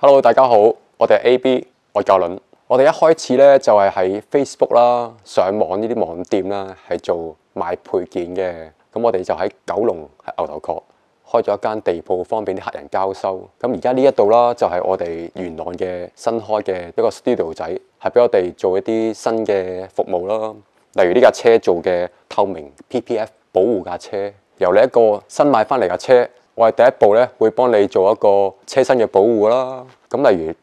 Hello， 大家好，我哋係 AB 愛教輪。我哋一開始咧就係喺 Facebook 啦、上網呢啲網店啦，係做賣配件嘅。咁我哋就喺九龍牛頭角開咗一間地鋪，方便啲客人交收。咁而家呢一度啦，就係我哋元朗嘅新開嘅一個 studio 仔，係俾我哋做一啲新嘅服務啦。例如呢架車做嘅透明 PPF 保護架車，由你一個新買翻嚟架車。我哋第一步咧會幫你做一個車身嘅保護啦。咁例如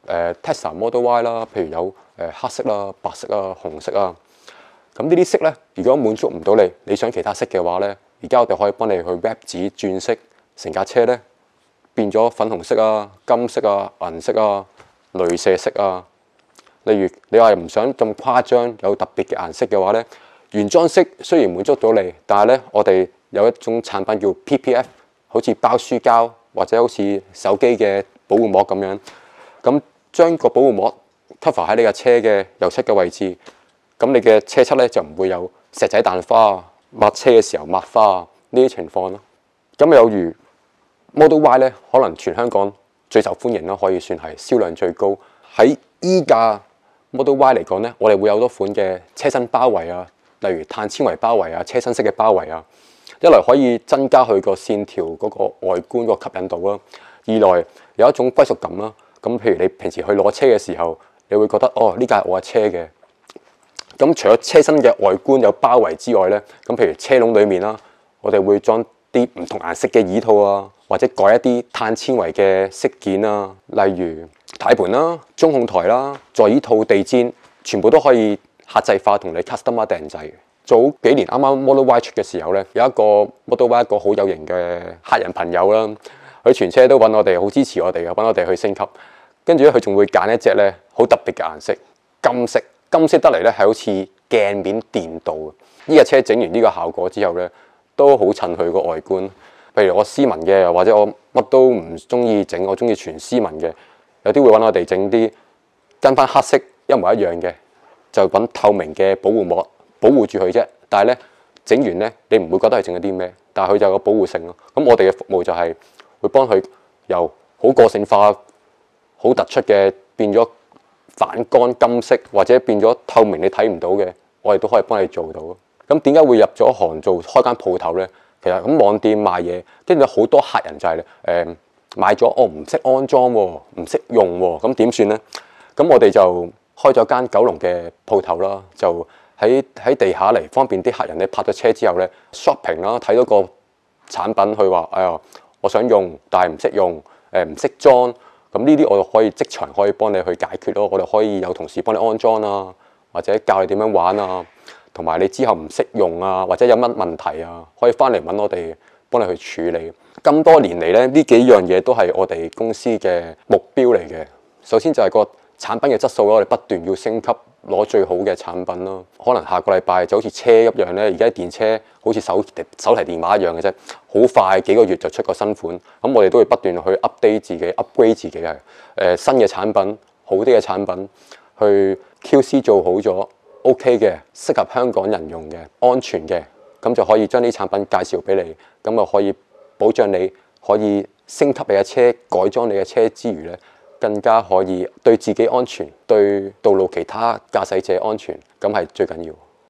Tesla Model Y 啦，譬如有黑色啦、白色啊、紅色啊。咁呢啲色咧，如果滿足唔到你想其他色嘅話咧，而家我哋可以幫你去 wrap 紙轉色，成架車咧變咗粉紅色啊、金色啊、銀色啊、鐳射色啊。例如你話唔想咁誇張，有特別嘅顏色嘅話咧，原裝色雖然滿足到你，但係咧我哋有一種產品叫 PPF。好似包書膠或者好似手機嘅保護膜咁樣，咁將個保護膜 cover 喺你架車嘅右側嘅位置，咁你嘅車漆咧就唔會有石仔彈花、抹車嘅時候抹花呢啲情況咯。咁有如 Model Y 咧，可能全香港最受歡迎啦，可以算係銷量最高。喺依架 Model Y 嚟講咧，我哋會有好多款嘅車身包圍啊，例如碳纖維包圍啊、車身式嘅包圍啊。一來可以增加佢個線條嗰個外觀個吸引度啦，二來有一種歸屬感啦。咁譬如你平時去攞車嘅時候，你會覺得哦，呢架係我嘅車嘅。咁除咗車身嘅外觀有包圍之外咧，咁譬如車籠裡面啦，我哋會裝啲唔同顏色嘅椅套啊，或者改一啲碳纖維嘅飾件啊，例如軚盤啦、中控台啦、座椅套、地氈，全部都可以客製化同你 customer 訂製。早幾年啱啱 Model Y 出嘅時候咧，有一個 Model Y 一個好有型嘅客人朋友啦，佢全車都揾我哋，好支持我哋嘅，揾我哋去升級。跟住咧，佢仲會揀一隻咧好特別嘅顏色，金色。金色得嚟咧係好似鏡面電鍍嘅。呢架車整完呢個效果之後咧，都好襯佢個外觀。譬如我斯文嘅，或者我乜都唔中意整，我中意全斯文嘅，有啲會揾我哋整啲跟翻黑色一模一樣嘅，就揾透明嘅保護膜。保護住佢啫，但係咧整完咧，你唔會覺得係整咗啲咩，但係佢就有個保護性咯。咁我哋嘅服務就係會幫佢由好個性化、好突出嘅變咗反光金色，或者變咗透明你睇唔到嘅，我哋都可以幫你做到。咁點解會入咗行做開間鋪頭咧？其實咁網店賣嘢，跟住好多客人就係買咗，我唔識安裝喎，唔識用喎，咁點算咧？咁我哋就開咗間九龍嘅鋪頭啦，就喺地下嚟方便啲客人咧泊咗車之後咧 shopping 啦，睇到個產品佢話：哎呀，我想用，但係唔識用，唔識裝。咁呢啲我就可以即場可以幫你去解決咯。我哋可以有同事幫你安裝啊，或者教你點樣玩啊，同埋你之後唔識用啊，或者有乜問題啊，可以翻嚟揾我哋幫你去處理。咁多年嚟咧，呢幾樣嘢都係我哋公司嘅目標嚟嘅。首先就係個產品嘅質素咯，我哋不斷要升級。攞最好嘅產品咯，可能下個禮拜就好似車一樣咧，而家電車好似手提電話一樣嘅啫，好快幾個月就出個新款。咁我哋都會不斷去 update 自己、upgrade 自己係新嘅產品、好啲嘅產品，去 QC 做好咗 OK 嘅，適合香港人用嘅、安全嘅，咁就可以將啲產品介紹俾你，咁就可以保障你可以升級你嘅車、改裝你嘅車之餘咧，更加可以對自己安全，對道路其他駕駛者安全，咁係最緊要。